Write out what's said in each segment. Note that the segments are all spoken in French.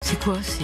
C'est quoi? C'est...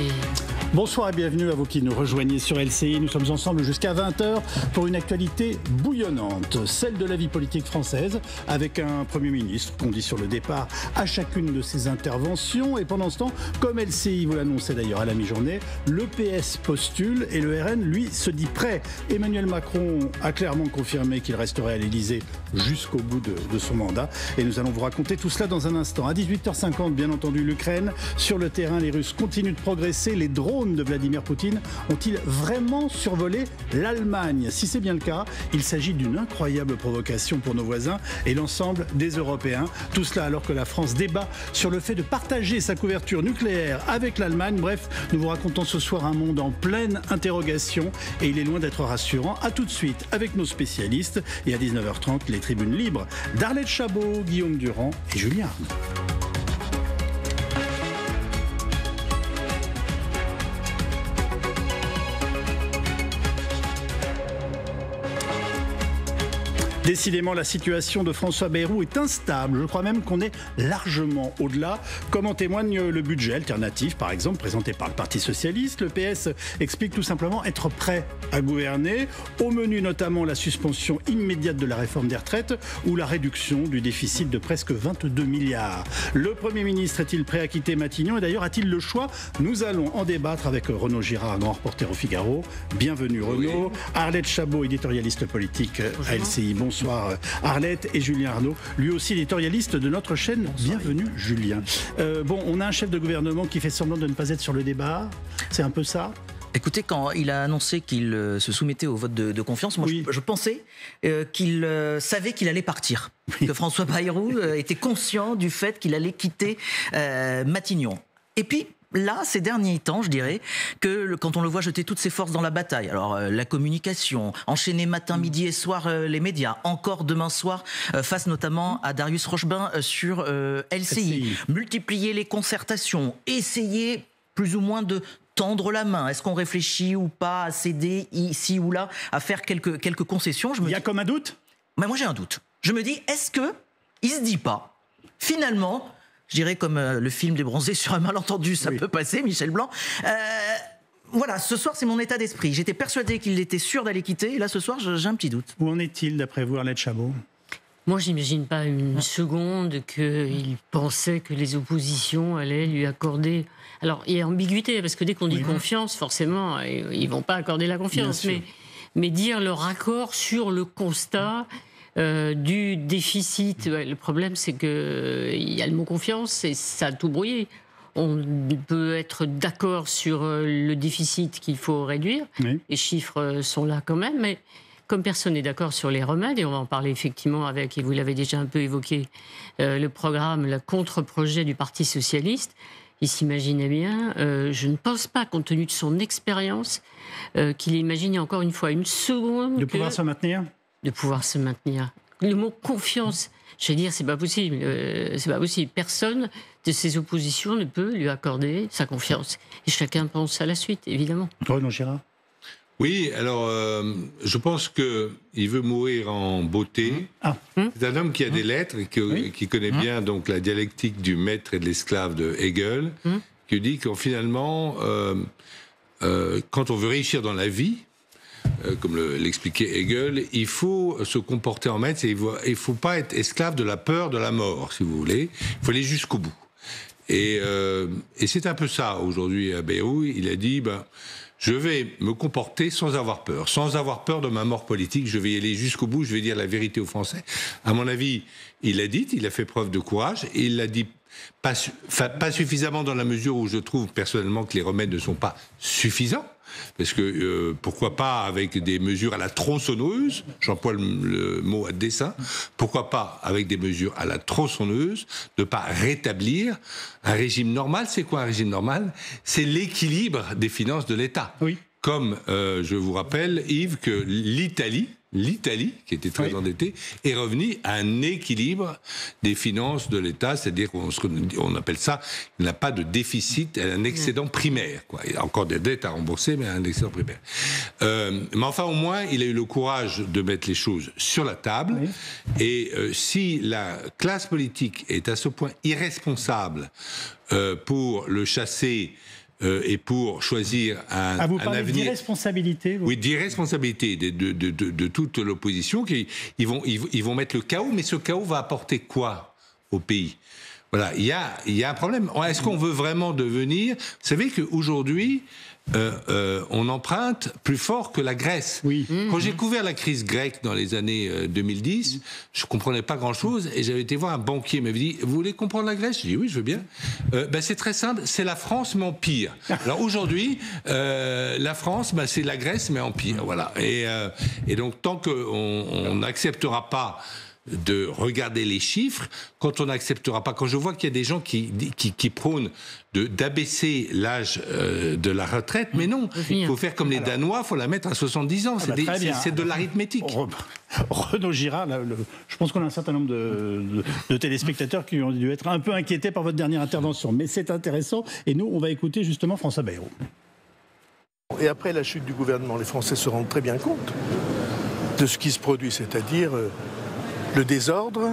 Bonsoir et bienvenue à vous qui nous rejoignez sur LCI. Nous sommes ensemble jusqu'à 20h pour une actualité bouillonnante, celle de la vie politique française, avec un Premier ministre qu'on dit sur le départ à chacune de ses interventions. Et pendant ce temps, comme LCI vous l'annonçait d'ailleurs à la mi-journée, le PS postule et le RN, lui, se dit prêt. Emmanuel Macron a clairement confirmé qu'il resterait à l'Élysée jusqu'au bout de son mandat. Et nous allons vous raconter tout cela dans un instant. À 18h50, bien entendu, l'Ukraine. Sur le terrain, les Russes continuent de progresser. Les drones de Vladimir Poutine ont-ils vraiment survolé l'Allemagne? Si c'est bien le cas, il s'agit d'une incroyable provocation pour nos voisins et l'ensemble des Européens. Tout cela alors que la France débat sur le fait de partager sa couverture nucléaire avec l'Allemagne. Bref, nous vous racontons ce soir un monde en pleine interrogation et il est loin d'être rassurant. A tout de suite avec nos spécialistes et à 19h30, les tribunes libres d'Arlette Chabot, Guillaume Durand et Julien Arnaud. Décidément, la situation de François Bayrou est instable. Je crois même qu'on est largement au-delà, comme en témoigne le budget alternatif, par exemple, présenté par le Parti Socialiste. Le PS explique tout simplement être prêt à gouverner. Au menu notamment la suspension immédiate de la réforme des retraites ou la réduction du déficit de presque 22 milliards. Le Premier ministre est-il prêt à quitter Matignon? Et d'ailleurs, a-t-il le choix? Nous allons en débattre avec Renaud Girard, grand reporter au Figaro. Bienvenue Renaud. Oui. Arlette Chabot, éditorialiste politique à LCI. Bonsoir Arlette, et Julien Arnaud, lui aussi éditorialiste de notre chaîne. Bonsoir. Bienvenue Julien. On a un chef de gouvernement qui fait semblant de ne pas être sur le débat. C'est un peu ça? Écoutez, quand il a annoncé qu'il se soumettait au vote de confiance, moi je pensais qu'il savait qu'il allait partir. Oui. Que François Bayrou était conscient du fait qu'il allait quitter Matignon. Et puis, là, ces derniers temps, je dirais, que quand on le voit jeter toutes ses forces dans la bataille, alors la communication, enchaîner matin, midi et soir les médias, encore demain soir, face notamment à Darius Rochebin sur LCI, multiplier les concertations, essayer plus ou moins de tendre la main. Est-ce qu'on réfléchit ou pas à céder ici ou là, à faire quelques concessions? Il y a comme un doute? Mais moi j'ai un doute. Je me dis, est-ce qu'il se dit pas, finalement, je dirais comme le film des bronzés sur un malentendu, ça peut passer, Michel Blanc. Voilà, ce soir c'est mon état d'esprit. J'étais persuadé qu'il était sûr d'aller quitter, et là ce soir j'ai un petit doute. Où en est-il d'après vous, Arlette Chabot? Moi, j'imagine pas une seconde qu'il pensait que les oppositions allaient lui accorder... Alors, il y a ambiguïté, parce que dès qu'on dit confiance, forcément, ils vont pas accorder la confiance. Mais dire leur accord sur le constat du déficit... Le problème, c'est qu'il y a le mot confiance, et ça a tout brouillé. On peut être d'accord sur le déficit qu'il faut réduire. Oui. Les chiffres sont là quand même, mais... Comme personne n'est d'accord sur les remèdes, et on va en parler effectivement avec, et vous l'avez déjà un peu évoqué, le programme, le contre-projet du Parti Socialiste, il s'imaginait bien, je ne pense pas, compte tenu de son expérience, qu'il imaginait encore une fois une seconde... De pouvoir se maintenir? De pouvoir se maintenir. Le mot confiance, je vais dire, c'est pas possible. C'est pas possible. Personne de ses oppositions ne peut lui accorder sa confiance. Et chacun pense à la suite, évidemment. Renaud Girard. Oui, alors je pense qu'il veut mourir en beauté. C'est un homme qui a des lettres et qui connaît bien donc la dialectique du maître et de l'esclave de Hegel, qui dit que finalement, quand on veut réussir dans la vie, comme l'expliquait Hegel, il faut se comporter en maître, il ne faut pas être esclave de la peur de la mort, si vous voulez. Il faut aller jusqu'au bout. Et c'est un peu ça aujourd'hui à Bayrou. Il a dit... je vais me comporter sans avoir peur de ma mort politique, je vais y aller jusqu'au bout, je vais dire la vérité aux Français. À mon avis, il l'a dit, il a fait preuve de courage, et il l'a dit pas suffisamment dans la mesure où je trouve personnellement que les remèdes ne sont pas suffisants. Parce que pourquoi pas avec des mesures à la tronçonneuse, j'emploie le mot à dessein, pourquoi pas avec des mesures à la tronçonneuse, ne pas rétablir un régime normal. C'est quoi un régime normal? C'est l'équilibre des finances de l'État. Oui. Comme je vous rappelle, Yves, que l'Italie, qui était très endettée, est revenue à un équilibre des finances de l'État, c'est-à-dire qu'on appelle ça, il n'a pas de déficit, un excédent primaire, quoi. Il y a encore des dettes à rembourser, mais un excédent primaire. Mais enfin, au moins, il a eu le courage de mettre les choses sur la table, et si la classe politique est à ce point irresponsable pour le chasser et pour choisir un vous parlez avenir... d'irresponsabilité Oui, d'irresponsabilité de toute l'opposition. Ils vont mettre le chaos, mais ce chaos va apporter quoi au pays ? Voilà, il y a un problème. Est-ce qu'on veut vraiment devenir... Vous savez qu'aujourd'hui, on emprunte plus fort que la Grèce. Oui. Quand j'ai couvert la crise grecque dans les années 2010, je ne comprenais pas grand-chose et j'avais été voir un banquier. Il m'avait dit, vous voulez comprendre la Grèce ? J'ai dit, oui, je veux bien. C'est très simple, c'est la France, mais en pire. Alors aujourd'hui, la France, c'est la Grèce, mais en pire. Voilà. Et donc, tant qu'on n'acceptera pas de regarder les chiffres, quand on n'acceptera pas, quand je vois qu'il y a des gens qui prônent d'abaisser l'âge de la retraite, mais non, il faut faire comme les Danois, il faut la mettre à 70 ans, c'est de l'arithmétique. Renaud Girard, je pense qu'on a un certain nombre de téléspectateurs qui ont dû être un peu inquiétés par votre dernière intervention, mais c'est intéressant, et nous, on va écouter justement François Bayrou. Et après la chute du gouvernement, les Français se rendent très bien compte de ce qui se produit, c'est-à-dire le désordre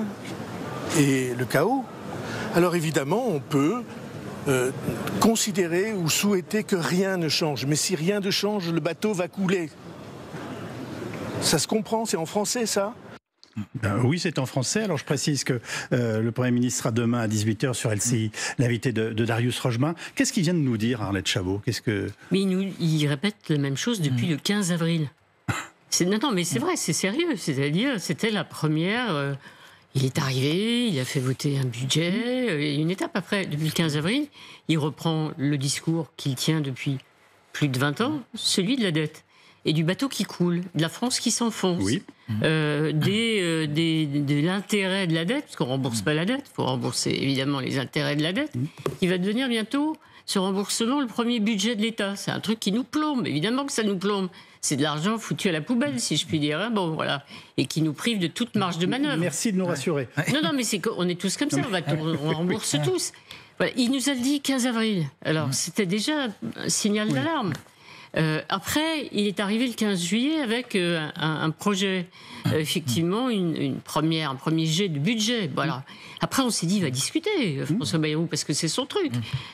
et le chaos. Alors évidemment, on peut considérer ou souhaiter que rien ne change. Mais si rien ne change, le bateau va couler. Ça se comprend, c'est en français ça ? Oui, c'est en français. Alors je précise que le Premier ministre sera demain à 18h sur LCI, l'invité de Darius Rochemin. Qu'est-ce qu'il vient de nous dire, Arlette Chabot ? Mais il répète la même chose depuis le 15 avril. Non, mais c'est vrai, c'est sérieux. C'est-à-dire, c'était la première... il est arrivé, il a fait voter un budget. Une étape après, depuis le 15 avril, il reprend le discours qu'il tient depuis plus de 20 ans, celui de la dette. Et du bateau qui coule, de la France qui s'enfonce, oui. De l'intérêt de la dette, parce qu'on ne rembourse pas la dette, il faut rembourser évidemment les intérêts de la dette, qui va devenir bientôt, ce remboursement, le premier budget de l'État. C'est un truc qui nous plombe, évidemment que ça nous plombe. C'est de l'argent foutu à la poubelle, si je puis dire. Bon, voilà. Et qui nous prive de toute marge de manœuvre. Merci de nous rassurer. Non, mais on est tous comme ça, on rembourse tous. Voilà. Il nous a dit 15 avril. Alors, c'était déjà un signal d'alarme. Après, il est arrivé le 15 juillet avec un projet, effectivement, un premier jet de budget. Voilà. Après, on s'est dit, il va discuter, François Bayrou, parce que c'est son truc.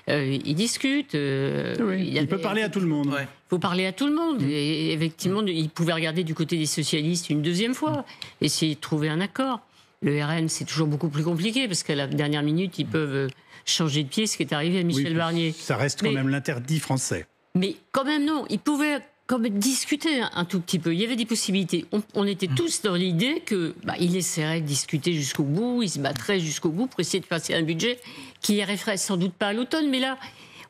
Il discute. Il peut parler à tout le monde. Il faut parler à tout le monde. Et effectivement, il pouvait regarder du côté des socialistes une deuxième fois, essayer de trouver un accord. Le RN, c'est toujours beaucoup plus compliqué, parce qu'à la dernière minute, ils peuvent changer de pied, ce qui est arrivé à Michel Barnier. Ça reste quand même l'interdit français. Mais quand même, non. Ils pouvaient quand même discuter un tout petit peu. Il y avait des possibilités. On était tous dans l'idée qu'il essaierait de discuter jusqu'au bout, il se battrait jusqu'au bout pour essayer de passer un budget qui y arriverait sans doute pas à l'automne. Mais là,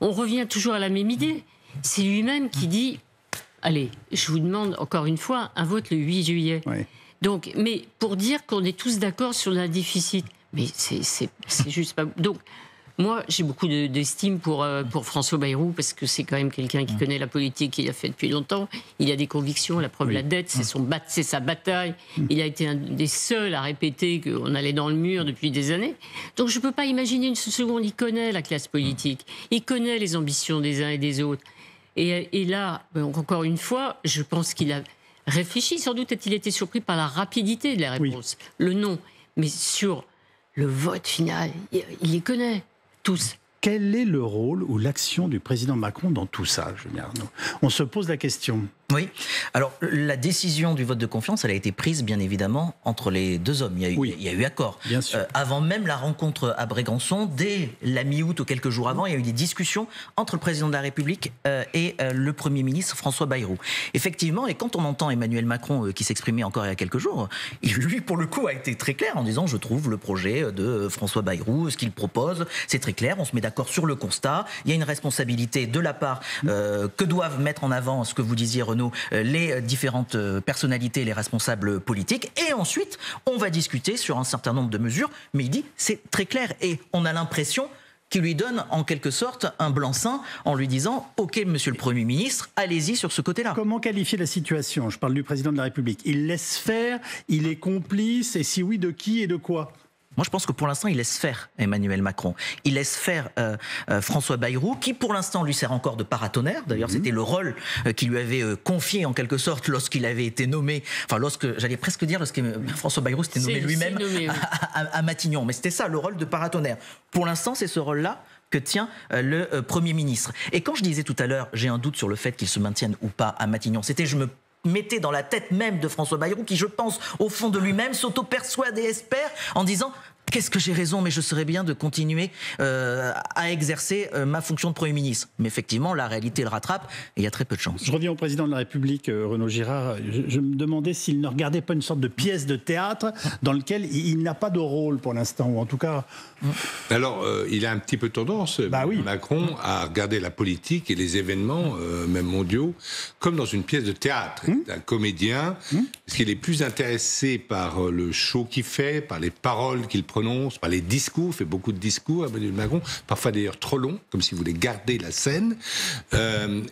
on revient toujours à la même idée. C'est lui-même qui dit « Allez, je vous demande encore une fois un vote le 8 juillet. Oui. » Donc, mais pour dire qu'on est tous d'accord sur le déficit. Mais c'est juste pas... Donc, moi, j'ai beaucoup d'estime pour François Bayrou, parce que c'est quand même quelqu'un qui connaît la politique, qu'il a fait depuis longtemps. Il a des convictions, la preuve, la dette, c'est sa bataille. Il a été un des seuls à répéter qu'on allait dans le mur depuis des années. Donc je ne peux pas imaginer une seconde, il connaît la classe politique, il connaît les ambitions des uns et des autres. Et là, encore une fois, je pense qu'il a réfléchi. Sans doute a-t-il été surpris par la rapidité de la réponse, le non. Mais sur le vote final, il les connaît. Tous. Quel est le rôle ou l'action du président Macron dans tout ça, Julien Arnaud ? On se pose la question. Oui. Alors, la décision du vote de confiance, elle a été prise, bien évidemment, entre les deux hommes. Il y a eu accord. Bien sûr. Avant même la rencontre à Brégançon, dès la mi-août ou quelques jours avant, il y a eu des discussions entre le président de la République et le Premier ministre François Bayrou. Effectivement, et quand on entend Emmanuel Macron qui s'exprimait encore il y a quelques jours, lui, pour le coup, a été très clair en disant « Je trouve le projet de François Bayrou, ce qu'il propose, c'est très clair, on se met d'accord sur le constat, il y a une responsabilité de la part que doivent mettre en avant, ce que vous disiez, Renaud, les différentes personnalités, les responsables politiques, et ensuite on va discuter sur un certain nombre de mesures, mais il dit c'est très clair, et on a l'impression qu'il lui donne en quelque sorte un blanc-seing en lui disant « Ok, monsieur le Premier ministre, allez-y sur ce côté-là ». Comment qualifier la situation ? Je parle du président de la République. Il laisse faire, il est complice, et si oui, de qui et de quoi ? Moi, je pense que pour l'instant, il laisse faire Emmanuel Macron. Il laisse faire François Bayrou, qui pour l'instant lui sert encore de paratonnerre. D'ailleurs, c'était le rôle qu'il lui avait confié en quelque sorte lorsqu'il avait été nommé. Enfin, j'allais presque dire, lorsque François Bayrou s'était nommé lui-même à Matignon. Mais c'était ça, le rôle de paratonnerre. Pour l'instant, c'est ce rôle-là que tient le Premier ministre. Et quand je disais tout à l'heure, j'ai un doute sur le fait qu'il se maintienne ou pas à Matignon, c'était je me mettais dans la tête même de François Bayrou, qui, je pense, au fond de lui-même, s'auto-persuade et espère en disant... Qu'est-ce que j'ai raison, mais je serais bien de continuer à exercer ma fonction de Premier ministre. Mais effectivement, la réalité le rattrape et il y a très peu de chance. Je reviens au président de la République, Renaud Girard. Je me demandais s'il ne regardait pas une sorte de pièce de théâtre dans laquelle il n'a pas de rôle pour l'instant, ou en tout cas... Alors, il a un petit peu tendance, Macron, à regarder la politique et les événements, même mondiaux, comme dans une pièce de théâtre. Il est un comédien, parce qu'il est plus intéressé par le show qu'il fait, par les paroles qu'il prononce, par les discours, il fait beaucoup de discours, Emmanuel Macron, parfois d'ailleurs trop longs, comme s'il voulait garder la scène,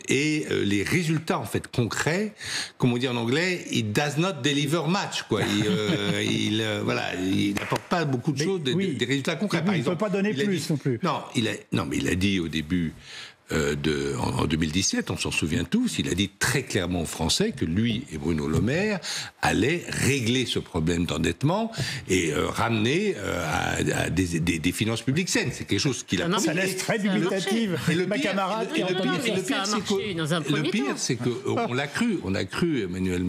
et les résultats, en fait, concrets, comme on dit en anglais, it does not deliver much, quoi. Il n'apporte pas beaucoup de choses, des résultats concrets. Il ne peut pas donner plus non plus. Non, mais il a dit au début... en 2017, on s'en souvient tous, il a dit très clairement aux Français que lui et Bruno Le Maire allaient régler ce problème d'endettement et ramener à des finances publiques saines. C'est quelque chose qu'il a promis. Ça laisse très dubitative ma camarade qui a entendu ça. Le pire, c'est qu'on l'a cru. On a cru Emmanuel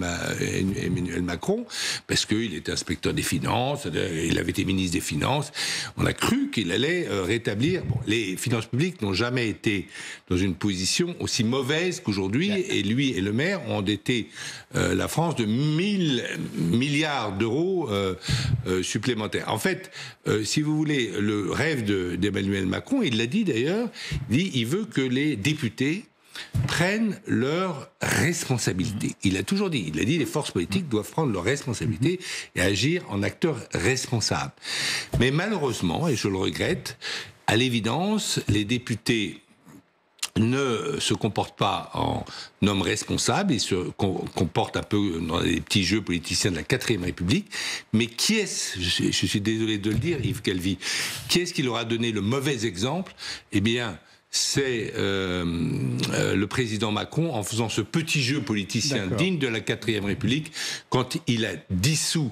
Macron parce qu'il était inspecteur des finances, il avait été ministre des Finances. On a cru qu'il allait rétablir... Bon, les finances publiques n'ont jamais été dans une position aussi mauvaise qu'aujourd'hui, et lui et Le Maire ont endetté la France de 1000 milliards d'euros supplémentaires. En fait, si vous voulez, le rêve d'Emmanuel Macron, il l'a dit d'ailleurs, il veut que les députés prennent leurs responsabilités. Il a toujours dit, les forces politiques doivent prendre leurs responsabilités et agir en acteurs responsables. Mais malheureusement, et je le regrette, à l'évidence, les députés ne se comportent pas en homme responsable, ils se comportent un peu dans les petits jeux politiciens de la 4ème République. Mais qui est-ce, je suis désolé de le dire, Yves Calvi, qui est-ce qui leur a donné le mauvais exemple ? Eh bien, c'est le président Macron en faisant ce petit jeu politicien digne de la 4ème République quand il a dissous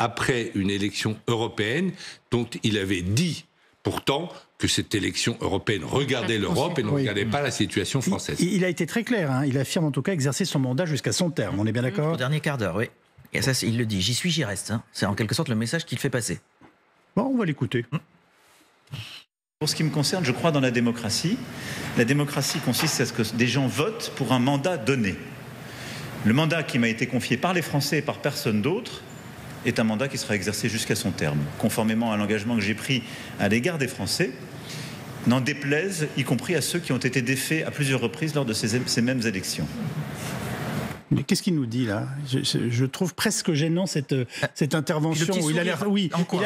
après une élection européenne dont il avait dit pourtant que cette élection européenne regardait l'Europe et ne regardait pas la situation française. Il a été très clair, il affirme en tout cas exercer son mandat jusqu'à son terme, on est bien d'accord ? Au dernier quart d'heure, oui. Et ça, il le dit, j'y suis, j'y reste. C'est en quelque sorte le message qu'il fait passer. Bon, on va l'écouter. Pour ce qui me concerne, je crois dans la démocratie. La démocratie consiste à ce que des gens votent pour un mandat donné. Le mandat qui m'a été confié par les Français et par personne d'autre est un mandat qui sera exercé jusqu'à son terme, conformément à l'engagement que j'ai pris à l'égard des Français, n'en déplaise, y compris à ceux qui ont été défaits à plusieurs reprises lors de ces mêmes élections. Mais qu'est-ce qu'il nous dit là ? Je trouve presque gênant cette intervention où il a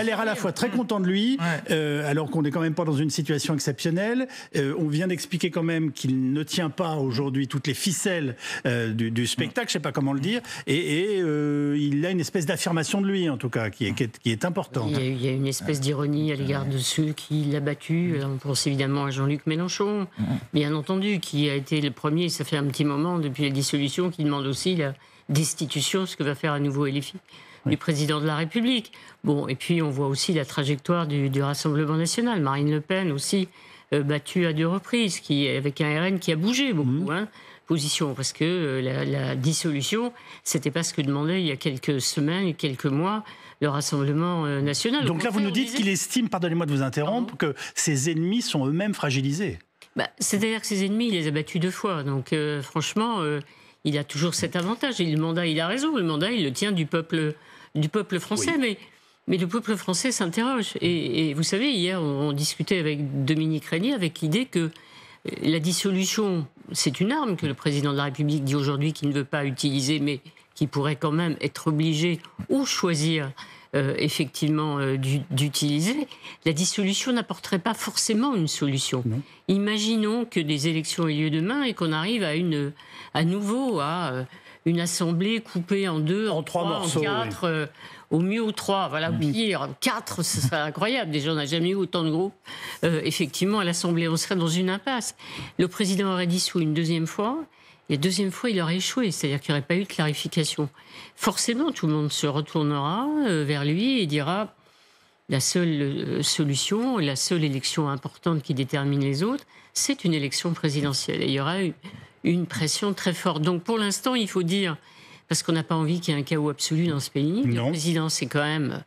l'air à la fois très content de lui, alors qu'on n'est quand même pas dans une situation exceptionnelle. On vient d'expliquer quand même qu'il ne tient pas aujourd'hui toutes les ficelles du spectacle, je ne sais pas comment le dire, et il a une espèce d'affirmation de lui en tout cas qui est importante. Il y a une espèce d'ironie à l'égard de ceux qui l'ont battu. On pense évidemment à Jean-Luc Mélenchon, bien entendu, qui a été le premier, ça fait un petit moment depuis la dissolution, qui demande aussi la destitution, ce que va faire à nouveau LFI, du président de la République. Bon, et puis on voit aussi la trajectoire du Rassemblement national. Marine Le Pen aussi battue à 2 reprises, avec un RN qui a bougé beaucoup, position, parce que la dissolution, c'était pas ce que demandait il y a quelques semaines et quelques mois le Rassemblement national. Donc là, vous nous dites qu'il estime, pardonnez-moi de vous interrompre, que ses ennemis sont eux-mêmes fragilisés. C'est-à-dire que ses ennemis, il les a battus 2 fois. Donc franchement... il a toujours cet avantage. Et le mandat, il a raison. Le mandat, il le tient du peuple français. Oui. Mais le peuple français s'interroge. Et vous savez, hier, on discutait avec Dominique Régnier avec l'idée que la dissolution, c'est une arme que le président de la République dit aujourd'hui qu'il ne veut pas utiliser, mais qui pourrait quand même être obligé ou choisir effectivement d'utiliser. La dissolution n'apporterait pas forcément une solution. Non. Imaginons que des élections aient lieu demain et qu'on arrive à nouveau à une assemblée coupée en 2, en 3 morceaux, en 4, au mieux 3. Voilà, pire, 4, ce serait incroyable. Déjà, on n'a jamais eu autant de groupes. Effectivement, à l'Assemblée, on serait dans une impasse. Le président aurait dissous une 2e fois. Et la 2e fois, il aurait échoué, c'est-à-dire qu'il n'y aurait pas eu de clarification. Forcément, tout le monde se retournera vers lui et dira la seule solution, la seule élection importante qui détermine les autres, c'est une élection présidentielle. Et il y aura une pression très forte. Donc pour l'instant, il faut dire, parce qu'on n'a pas envie qu'il y ait un chaos absolu dans ce pays, le président, c'est quand même,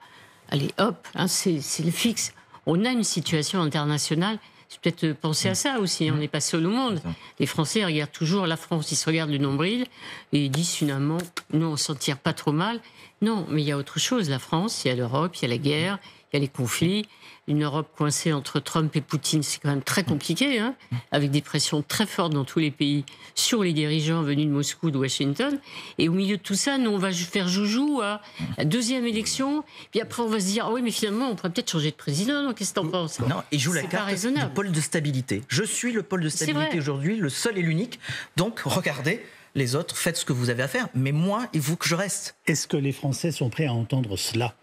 allez hop, hein, c'est le fixe. On a une situation internationale. Peut-être penser à ça aussi, on n'est pas seul au monde. Les Français regardent toujours la France, ils se regardent le nombril et ils disent finalement, nous on s'en tire pas trop mal. Non, mais il y a autre chose, la France, il y a l'Europe, il y a la guerre, il y a les conflits. Une Europe coincée entre Trump et Poutine, c'est quand même très compliqué, hein, avec des pressions très fortes dans tous les pays sur les dirigeants venus de Moscou, de Washington. Et au milieu de tout ça, nous, on va faire joujou à la deuxième élection. Puis après, on va se dire, ah oui, mais finalement, on pourrait peut-être changer de président. Donc, qu'est-ce que t'en penses? Non, il joue la carte du pôle de stabilité. Je suis le pôle de stabilité aujourd'hui, le seul et l'unique. Donc, regardez, les autres, faites ce que vous avez à faire. Mais moi, il faut que je reste. Est-ce que les Français sont prêts à entendre cela?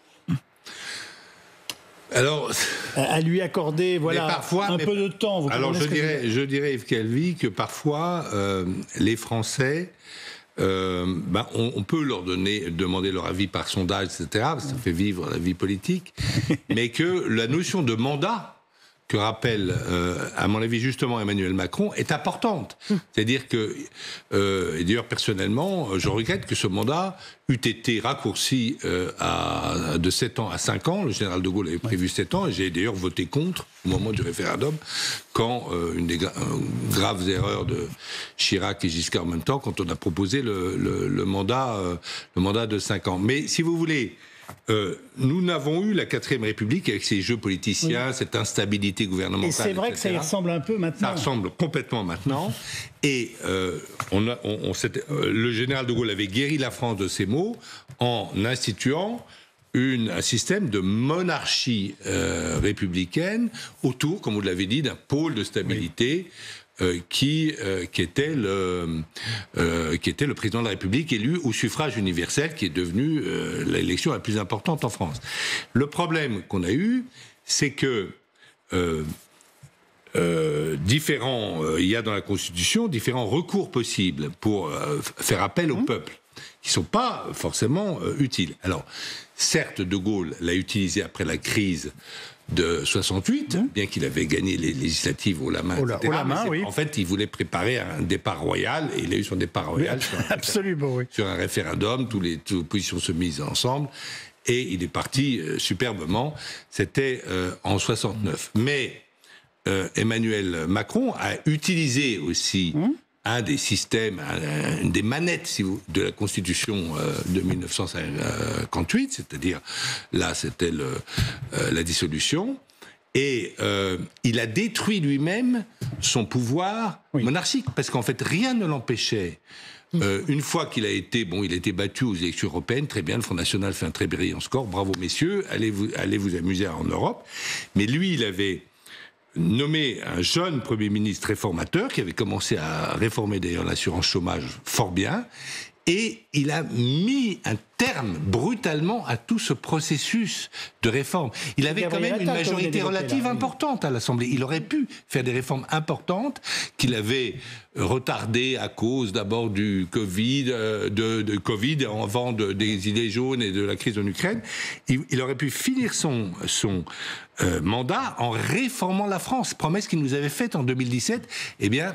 Alors, à lui accorder un peu de temps. Alors je dirais, Yves Calvi, que parfois les Français, on peut leur demander leur avis par sondage, etc. Ça fait vivre la vie politique, mais que la notion de mandat que rappelle, à mon avis, justement Emmanuel Macron, est importante. C'est-à-dire que, et d'ailleurs personnellement, je regrette que ce mandat eût été raccourci de 7 ans à 5 ans. Le général de Gaulle avait prévu 7 ans, et j'ai d'ailleurs voté contre au moment du référendum, quand une des graves erreurs de Chirac et Giscard en même temps, quand on a proposé le mandat de 5 ans. Mais si vous voulez... nous n'avons eu la 4ème République avec ses jeux politiciens, cette instabilité gouvernementale. Et c'est vrai que ça y ressemble un peu maintenant. Ça ressemble complètement maintenant. Et le général de Gaulle avait guéri la France de ces maux en instituant un système de monarchie républicaine autour, comme vous l'avez dit, d'un pôle de stabilité. Qui était le président de la République élu au suffrage universel, qui est devenu l'élection la plus importante en France. Le problème qu'on a eu, c'est que il y a dans la Constitution différents recours possibles pour faire appel au peuple, qui ne sont pas forcément utiles. Alors, certes, De Gaulle l'a utilisé après la crise de 68, bien qu'il avait gagné les législatives haut la main, etc. En fait, il voulait préparer un départ royal, et il a eu son départ royal sur un référendum, toutes les oppositions se misent ensemble, et il est parti superbement. C'était en 69. Mais Emmanuel Macron a utilisé aussi un des systèmes, une des manettes de la Constitution de 1958, c'est-à-dire, là, c'était la dissolution, et il a détruit lui-même son pouvoir monarchique, parce qu'en fait, rien ne l'empêchait. Une fois qu'il a été, il a été battu aux élections européennes, très bien, le Front National fait un très brillant score, bravo messieurs, allez vous amuser en Europe, mais lui, il avait nommé un jeune Premier ministre réformateur qui avait commencé à réformer d'ailleurs l'assurance chômage fort bien, et il a mis un terme brutalement à tout ce processus de réforme. Il avait quand même une majorité relative importante à l'Assemblée. Il aurait pu faire des réformes importantes qu'il avait retardées à cause d'abord du Covid, de Covid avant des Gilets jaunes et de la crise en Ukraine. Il aurait pu finir son mandat en réformant la France, promesse qu'il nous avait faite en 2017,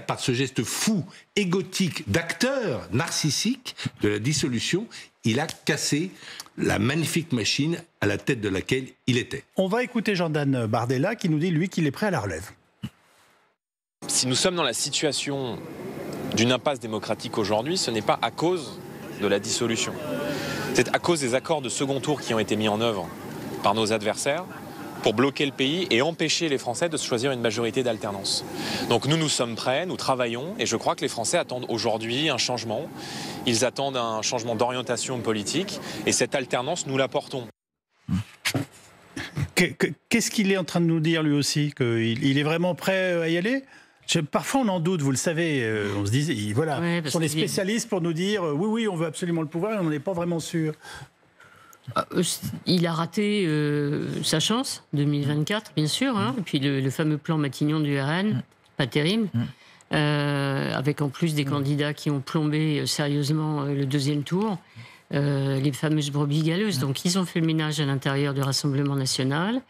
par ce geste fou, égotique, d'acteur narcissique de la dissolution, il a cassé la magnifique machine à la tête de laquelle il était. On va écouter Jordan Bardella qui nous dit, lui, qu'il est prêt à la relève. Si nous sommes dans la situation d'une impasse démocratique aujourd'hui, ce n'est pas à cause de la dissolution. C'est à cause des accords de second tour qui ont été mis en œuvre par nos adversaires pour bloquer le pays et empêcher les Français de choisir une majorité d'alternance. Donc nous sommes prêts, nous travaillons, et je crois que les Français attendent aujourd'hui un changement. Ils attendent un changement d'orientation politique, et cette alternance, nous l'apportons. Qu'est-ce qu'il est en train de nous dire lui aussi? Qu'il est vraiment prêt à y aller? Parfois on en doute, vous le savez, on se dit, voilà, ce sont les spécialistes pour nous dire, oui, on veut absolument le pouvoir, et on n'en est pas vraiment sûr. Il a raté sa chance, 2024, bien sûr, et puis le fameux plan Matignon du RN, pas terrible, avec en plus des candidats qui ont plombé sérieusement le deuxième tour, les fameuses brebis galeuses. Donc ils ont fait le ménage à l'intérieur du Rassemblement national.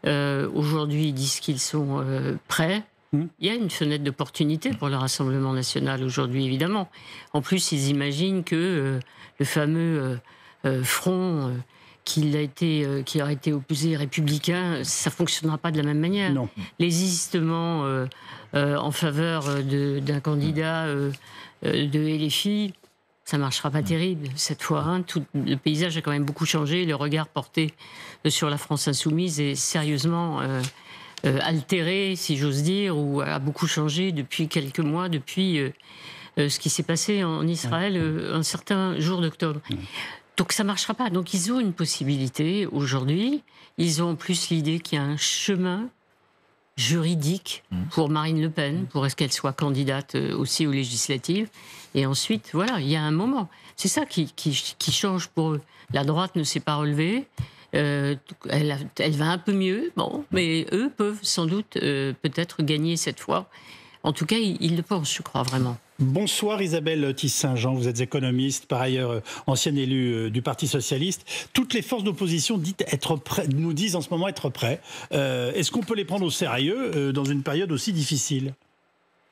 Aujourd'hui, ils disent qu'ils sont prêts. Il y a une fenêtre d'opportunité pour le Rassemblement national aujourd'hui, évidemment. En plus, ils imaginent que le fameux front qui a été opposé républicain, ça ne fonctionnera pas de la même manière. Non. Les hésistements en faveur d'un candidat de LFI, ça ne marchera pas terrible cette fois. Hein. Le paysage a quand même beaucoup changé. Le regard porté sur la France insoumise est sérieusement altéré, si j'ose dire, ou a beaucoup changé depuis quelques mois, depuis ce qui s'est passé en Israël un certain jour d'octobre. Donc ça ne marchera pas. Donc ils ont une possibilité aujourd'hui. Ils ont en plus l'idée qu'il y a un chemin juridique pour Marine Le Pen, pour est-ce qu'elle soit candidate aussi aux législatives. Et ensuite, voilà, il y a un moment. C'est ça qui change pour eux. La droite ne s'est pas relevée. Elle va un peu mieux, bon, mais eux peuvent sans doute peut-être gagner cette fois. En tout cas, ils le pensent, je crois, vraiment. Bonsoir Isabelle Tisse-Saint-Jean, vous êtes économiste, par ailleurs ancienne élue du Parti Socialiste. Toutes les forces d'opposition nous disent en ce moment être prêts. Est-ce qu'on peut les prendre au sérieux dans une période aussi difficile ?